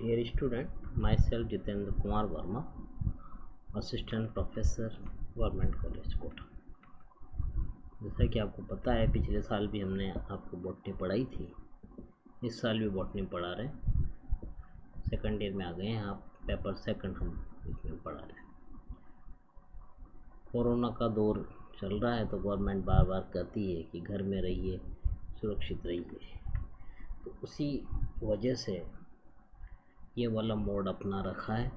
Dear student, myself Jitendra Kumar Verma, assistant professor government college Kota. जैसा कि आपको पता है, पिछले साल भी हमने आपको बॉटनी पढ़ाई थी, इस साल भी बॉटनी पढ़ा रहे हैं। सेकंड ईयर में आ गए हैं आप, पेपर सेकंड हम इसमें पढ़ा रहे हैं। कोरोना का दौर चल रहा है तो गवर्नमेंट बार बार कहती है कि घर में रहिए, सुरक्षित रहिए, तो उसी वजह से ये वाला मोड अपना रखा है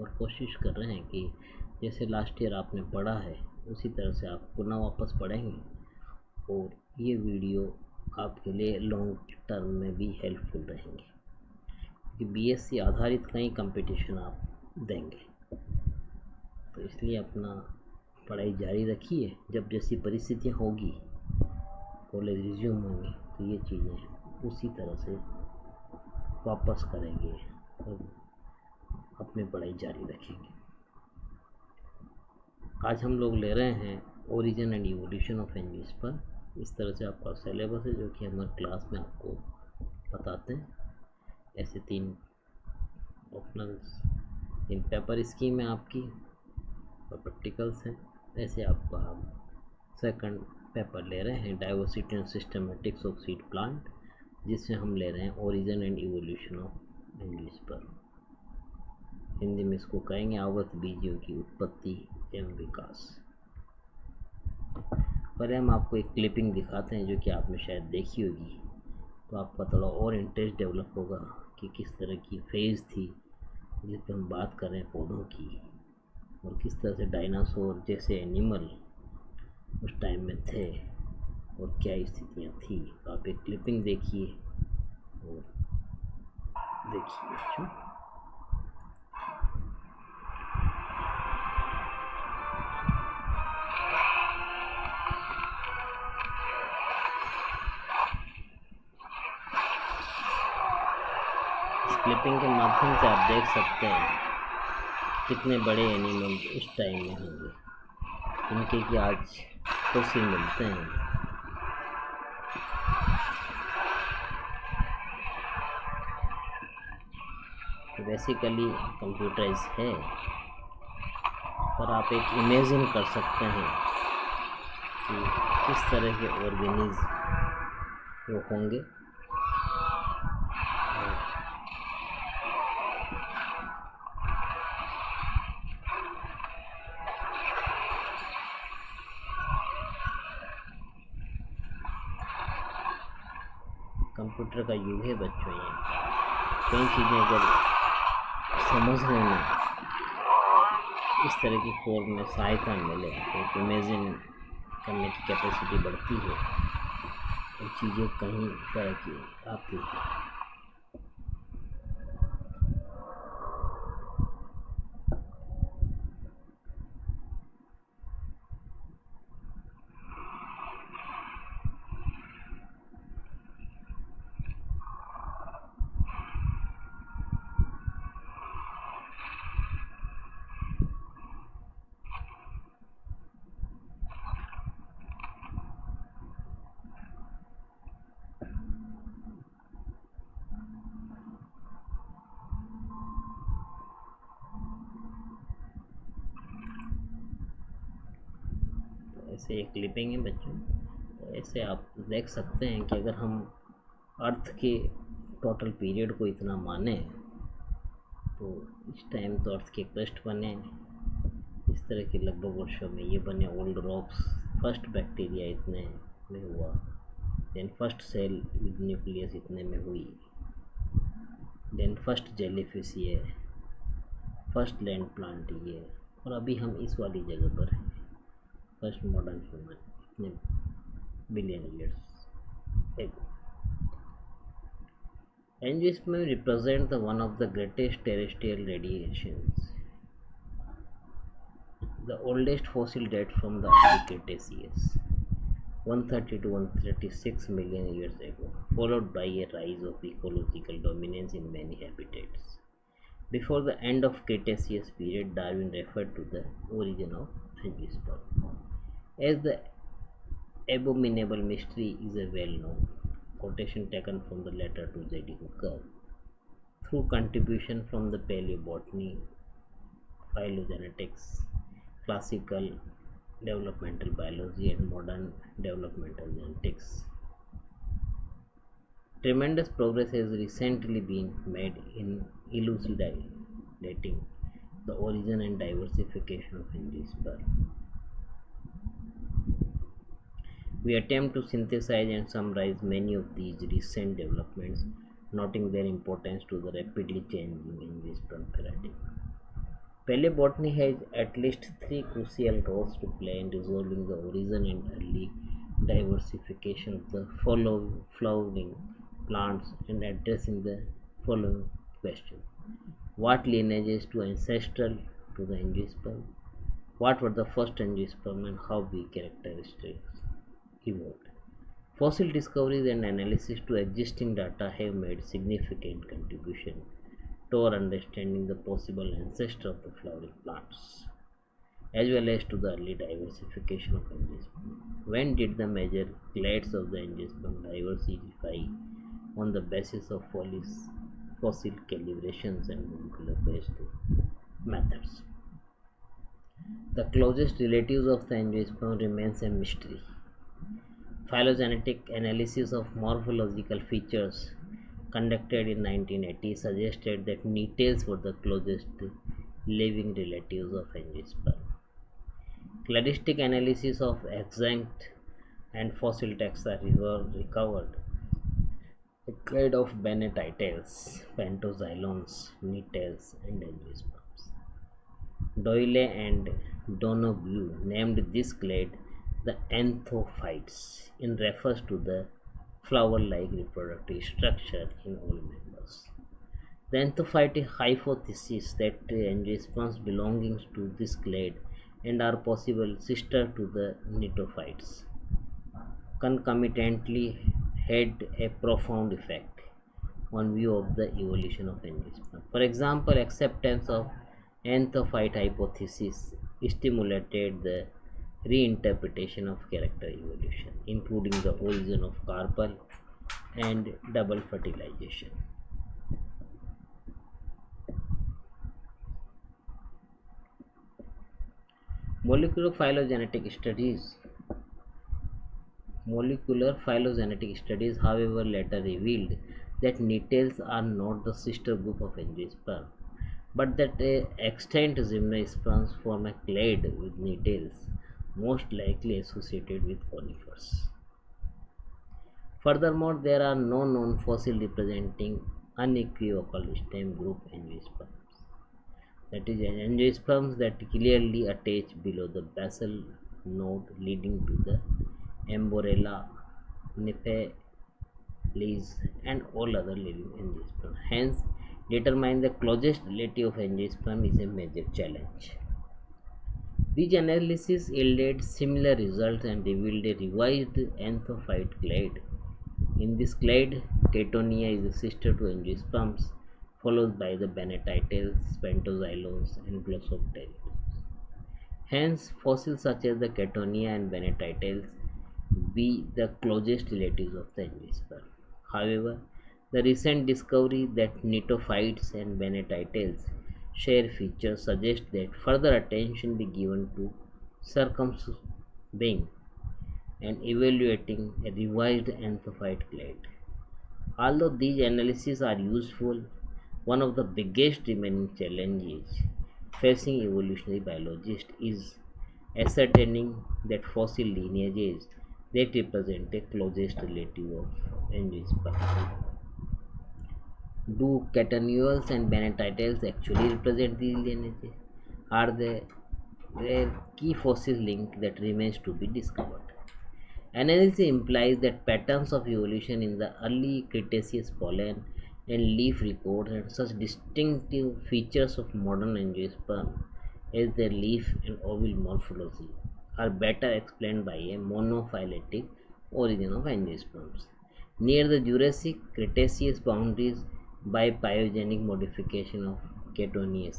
और कोशिश कर रहे हैं कि जैसे लास्ट ईयर आपने पढ़ा है उसी तरह से आप पुनः वापस पढ़ेंगे और ये वीडियो आपके लिए लॉन्ग टर्म में भी हेल्पफुल रहेंगे, क्योंकि बीएससी आधारित कई कंपटीशन आप देंगे, तो इसलिए अपना पढ़ाई जारी रखिए। जब जैसी परिस्थितियाँ होगी, कॉलेज रिज्यूम होंगे, तो ये चीज़ें उसी तरह से वापस करेंगे और अपनी पढ़ाई जारी रखेंगे। आज हम लोग ले रहे हैं origin and evolution of angiosperm. इस तरह से आपका सिलेबस है जो कि हमारे क्लास में आपको बताते हैं। ऐसे 3 ऑप्शनल्स, 3 पेपर स्कीम है आपकी और प्रैक्टिकल्स हैं। ऐसे आपका हम सेकंड पेपर ले रहे हैं diversity and systematics of seed plant, जिसमें हम ले रहे हैं origin and evolution of angiosperm. Hindi में इसको कहेंगे आवत बीजों की उत्पत्ति एवं विकास। पहले हम आपको एक क्लिपिंग दिखाते हैं जो कि आपने शायद देखी होगी, तो आपका थोड़ा और इंटरेस्ट डेवलप होगा कि किस तरह की फेज़ थी जिस पर हम बात कर रहे हैं पौधों की, और किस तरह से डायनासोर जैसे एनिमल उस टाइम में थे और क्या स्थितियाँ थी। तो आप एक क्लिपिंग देखिए और देखिए बच्चों। क्लिपिंग के माध्यम से आप देख सकते हैं कितने बड़े एनिमल उस टाइम में होंगे, इनके कि आज फॉसिल मिलते हैं। तो बेसिकली कंप्यूटराइज है, पर आप एक इमेजिन कर सकते हैं कि किस तरह के ऑर्गेनिज्म वो होंगे। कंप्यूटर का युग है बच्चों। ये कई चीज़ें अगर समझने में इस तरह की फॉर्म में सहायता मिले तो इमेजिन करने की कैपेसिटी बढ़ती है और चीज़ें कहीं तरह की आती है। ऐसे एक क्लिपिंग है बच्चों। तो ऐसे आप देख सकते हैं कि अगर हम अर्थ के टोटल पीरियड को इतना माने तो इस टाइम तो अर्थ के क्रस्ट बने इस तरह के लगभग वर्षों में, ये बने ओल्ड रॉक्स। फर्स्ट बैक्टीरिया इतने में हुआ, then first cell with nucleus इतने में हुई, देन फर्स्ट जेलीफिश ये, फर्स्ट लैंड प्लांट ये, और अभी हम इस वाली जगह पर हैं, फर्स्ट मॉडर्न ह्यूमन इतने billion years ago. Angiosperms represent the one of the greatest terrestrial radiations. The oldest fossil date from the early Cretaceous, 130 to 136 million years ago, followed by a rise of ecological dominance in many habitats. Before the end of Cretaceous period, Darwin referred to the origin of Angiosperms as the abominable mystery is a well-known quotation taken from the letter to J.D. Hooker. through contribution from the paleobotany, phylogenetics, classical developmental biology, and modern developmental genetics. Tremendous progress has recently been made in elucidating the origin and diversification of angiosperm. We attempt to synthesize and summarize many of these recent developments, noting their importance to the rapidly changing angiosperm paradigm. Paleobotany has at least three crucial roles to play in resolving the origin and early diversification of the flowering plants and addressing the following question: what lineages to ancestral to the angiosperm? What were the first angiosperm and how the characteristics evolved? Fossil discoveries and analysis to existing data have made significant contribution to our understanding the possible ancestor of the flowering plants, as well as to the early diversification of angiosperm. When did the major clades of the angiosperm diversify on the basis of fossil calibrations and molecular based methods? The closest relatives of the angiosperm remains a mystery. Phylogenetic analysis of morphological features conducted in 1980 suggested that nettles were the closest living relatives of angiosperm. Cladistic analysis of extinct and fossil taxa recovered a clade of Bennettitales, Pentoxylons, nettles, and angiosperms. Doyle and Donoghue named this clade the anthophytes in reference to the flower-like reproductive structure in all members. The anthophyte hypothesis that angiosperms belonging to this clade and are possible sister to the nettophytes concomitantly had a profound effect on view of the evolution of angiosperm. For example, acceptance of anthophyte hypothesis stimulated the reinterpretation of character evolution, including the origin of carpel and double fertilization. Molecular phylogenetic studies Molecular phylogenetic studies, however, later revealed that nettles are not the sister group of angiosperm, but that extant gymnosperms form a clade with nettles, most likely associated with conifers. Furthermore, there are no known fossils representing unequivocal stem group angiosperms, that is, angiosperms that clearly attach below the basal node leading to the Amborella, Nephalis, and all other living angiosperms. Hence, determining the closest relative of angiosperm is a major challenge. These analyses yielded similar results and revealed a revised anthophyte clade. In this clade, Cattonia is a sister to angiosperms, followed by the Bennettitales, Pentoxylons, and Glossopteryx. Hence, fossils such as the Cattonia and Bennettitales be the closest relatives of the angiosperm. However, the recent discovery that nettophytes and Bennettitales share features suggests that further attention be given to circumventing and evaluating a revised anthophyte clade. Although these analyses are useful, one of the biggest remaining challenges facing evolutionary biologists is ascertaining that fossil lineages that represent a closest relative of angiosperm. Do Cattonuals and Bennettitales actually represent these lineages? Are there key fossil link that remains to be discovered? Analysis implies that patterns of evolution in the early Cretaceous pollen and leaf records and such distinctive features of modern angiosperm as their leaf and ovule morphology are better explained by a monophyletic origin of angiosperms near the Jurassic Cretaceous boundaries by pyogenic modification of Cattonia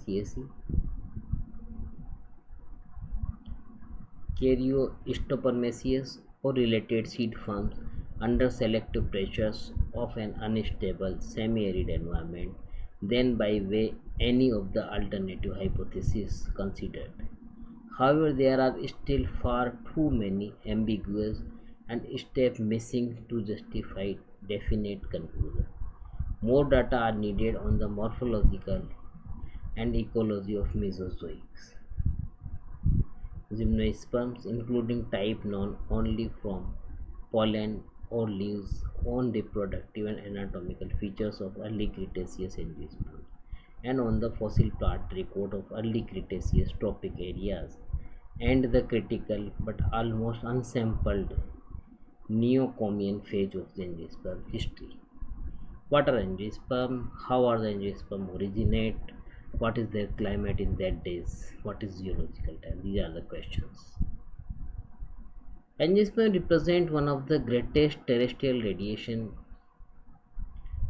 Caryostoppermaceous or related seed forms under selective pressures of an unstable semi-arid environment than by way any of the alternative hypotheses considered. However, there are still far too many ambiguous and steps missing to justify definite conclusion. More data are needed on the morphological and ecology of Mesozoics gymnosperms, including type known only from pollen or leaves, on reproductive and anatomical features of early Cretaceous angiosperms, and on the fossil plant record of early Cretaceous tropic areas and the critical but almost unsampled Neocomian phase of the angiosperm history. What are angiosperm? How are the angiosperm originate? What is their climate in that days? What is geological time? These are the questions. Angiosperm represent one of the greatest terrestrial radiation.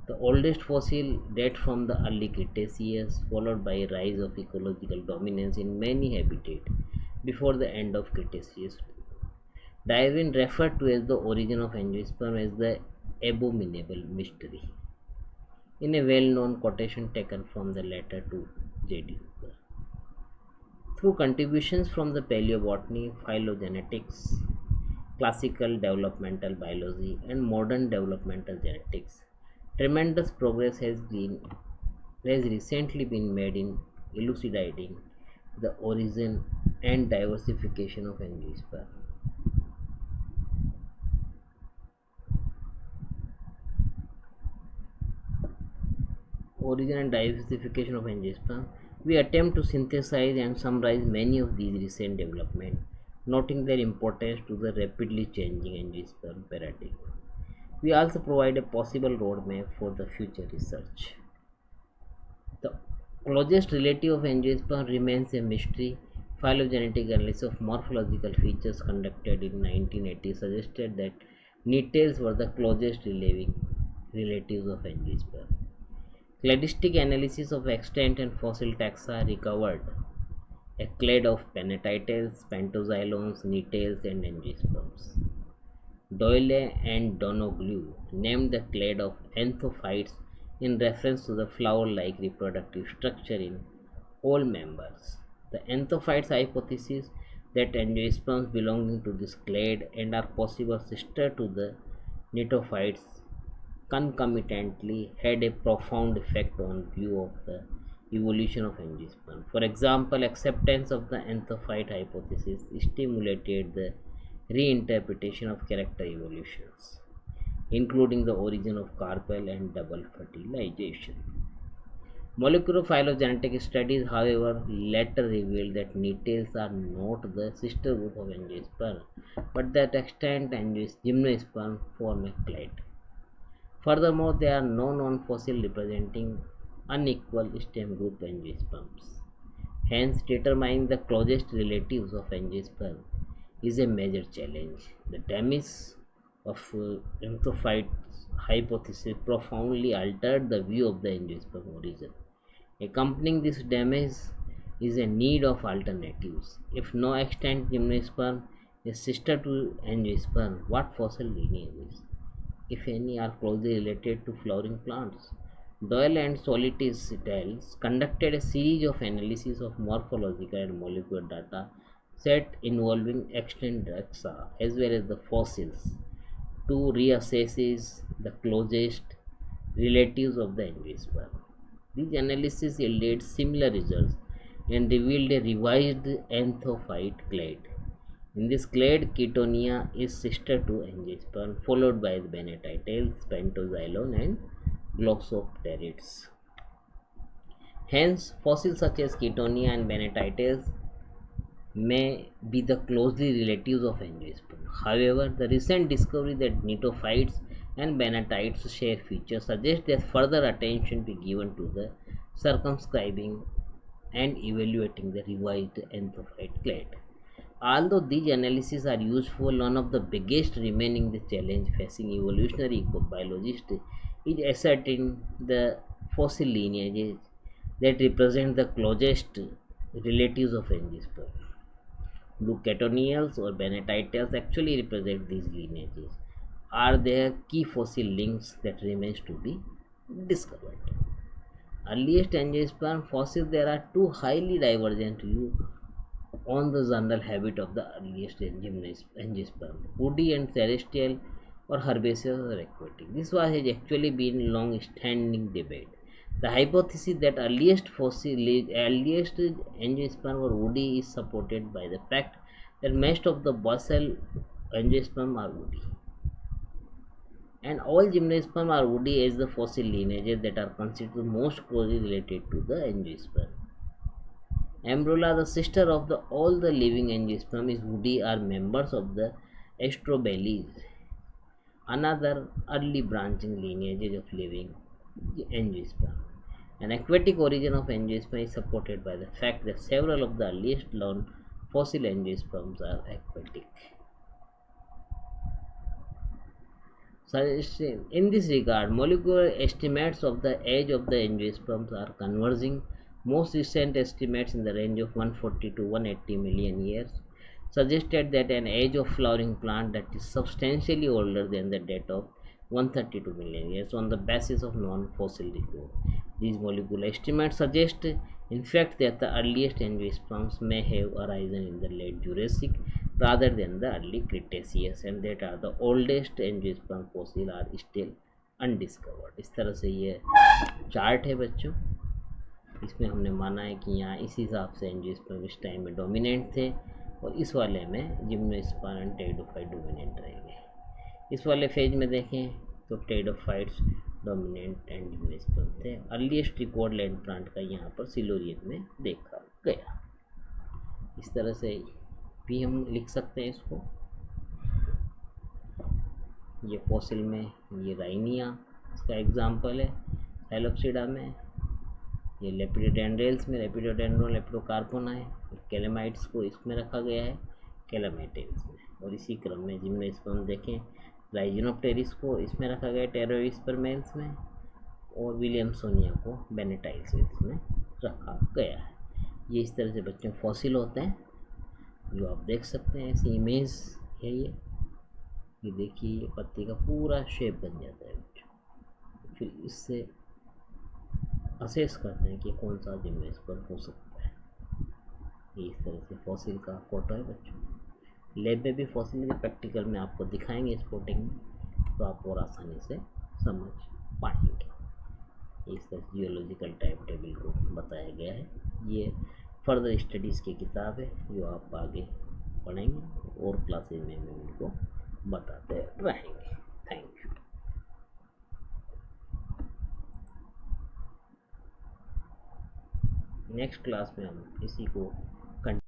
The oldest fossil date from the early Cretaceous, followed by a rise of ecological dominance in many habitats before the end of Cretaceous. Darwin referred to as the origin of angiosperm as the abominable mystery, in a well-known quotation taken from the letter to J.D. Hooker. Through contributions from the paleobotany, phylogenetics, classical developmental biology, and modern developmental genetics, tremendous progress has recently been made in elucidating the origin and diversification of angiosperm. Origin and diversification of angiosperm, we attempt to synthesize and summarize many of these recent developments, noting their importance to the rapidly changing angiosperm paradigm. We also provide a possible roadmap for the future research. The closest relative of angiosperm remains a mystery. Phylogenetic analysis of morphological features conducted in 1980 suggested that nettles were the closest living relatives of angiosperm. Cladistic analysis of extant and fossil taxa recovered a clade of pentatitles, pentoxylones, nettles, and angiosperms. Doyle and Donoghue named the clade of anthophytes in reference to the flower-like reproductive structure in all members. The anthophytes hypothesis that angiosperms belonging to this clade and are possible sister to the nettophytes concomitantly had a profound effect on view of the evolution of angiosperm. For example, acceptance of the anthophyte hypothesis stimulated the reinterpretation of character evolutions, including the origin of carpel and double fertilization. Molecular phylogenetic studies, however, later revealed that nettles are not the sister group of angiosperm, but that extant gymnosperm form a clade. Furthermore, there are no known fossils representing unequal stem group angiosperms. Hence, determining the closest relatives of angiosperm is a major challenge. The damage of anthophytes hypothesis profoundly altered the view of the angiosperm origin. Accompanying this damage is a need of alternatives. If no extant gymnosperm is sister to angiosperm, what fossil lineages, if any, are closely related to flowering plants? Doyle and Solitis conducted a series of analyses of morphological and molecular data set involving extant taxa as well as the fossils to reassess the closest relatives of the angiosperm. These analyses yielded similar results and revealed a revised anthophyte clade. In this clade, Ketonia is sister to Angiosperm, followed by the Bennettitales, Pentoxylon, and Glossopterids. Hence, fossils such as Ketonia and Bennettitales may be the closely relatives of Angiosperm. However, the recent discovery that Nettophytes and Bennettites share features suggests that further attention be given to the circumscribing and evaluating the revised anthophyte clade. Although these analyses are useful, one of the biggest remaining the challenge facing evolutionary biologists is ascertaining the fossil lineages that represent the closest relatives of angiosperm. Do Catonials or Bennettitales actually represent these lineages? Are there key fossil links that remains to be discovered? Earliest angiosperm fossils, there are two highly divergent views on the general habit of the earliest angiosperm, woody and terrestrial or herbaceous or aquatic. This was has actually been long-standing debate. The hypothesis that earliest angiosperm were woody is supported by the fact that most of the basal angiosperm are woody, and all gymnosperm are woody as the fossil lineages that are considered most closely related to the angiosperm. Ambrola, the sister of all the living angiosperm, is woody, are members of the Astrobales, another early branching lineage of living angiosperm. An aquatic origin of angiosperm is supported by the fact that several of the earliest known fossil angiosperms are aquatic. In this regard, molecular estimates of the age of the angiosperms are converging. Most recent estimates in the range of 140 to 180 million years suggested that an age of flowering plant that is substantially older than the date of 132 million years on the basis of non-fossil record. These molecular estimates suggest, in fact, that the earliest angiosperms may have arisen in the late Jurassic rather than the early Cretaceous, and that are the oldest angiosperm fossil are still undiscovered. इस तरह से ये chart है बच्चों, इसमें हमने माना है कि यहाँ इस हिसाब से एंजियोस्पर्म इस टाइम में डोमिनेंट थे और इस वाले में जिम्नोस्पर्म एंड टेरिडोफाइट डोमिनेंट रहेंगे। इस वाले फेज में देखें तो टेरिडोफाइट्स डोमिनेंट एंड जिम्नोस्पर्म थे। अर्लीस्ट रिकॉर्ड लैंड प्लांट का यहाँ पर सिलोरियन में देखा गया। इस तरह से भी हम लिख सकते हैं इसको। ये फॉसिल में ये राइनिया इसका एग्जाम्पल है, हेलोप्सिडा में ये लेपिडोडेंड्रेल्स में लेपिडोडेंड्रोन लेपिडोकार्पोना है, कैलेमाइट्स को इसमें रखा गया है कैलामेटेल्स में, और इसी क्रम में जिम्नोस्पर्म देखें राइजिनोप्टेरिस को इसमें रखा गया टेरोस्पर्मेल्स में, और विलियमसोनिया को बेनेटाइल्स में रखा गया है। ये इस तरह से बच्चों फॉसिल होते हैं जो आप देख सकते हैं। ऐसी इमेज है ये देखिए, ये पत्ती का पूरा शेप बन जाता है बच्चों। फिर इससे असेस करते हैं कि कौन सा जिम्नोस्पर्म हो सकता है। ये इस तरह से फॉसिल का फोटो है बच्चों। लैब में भी फॉसिल के प्रैक्टिकल में आपको दिखाएंगे स्पोर्टिंग में, तो आप और आसानी से समझ पाएंगे। इस तरह जियोलॉजिकल टाइम टेबल को बताया गया है। ये फर्दर स्टडीज़ की किताब है जो आप आगे पढ़ेंगे और क्लासेज में भी उनको बताते रहेंगे। Thank you. नेक्स्ट क्लास में हम इसी को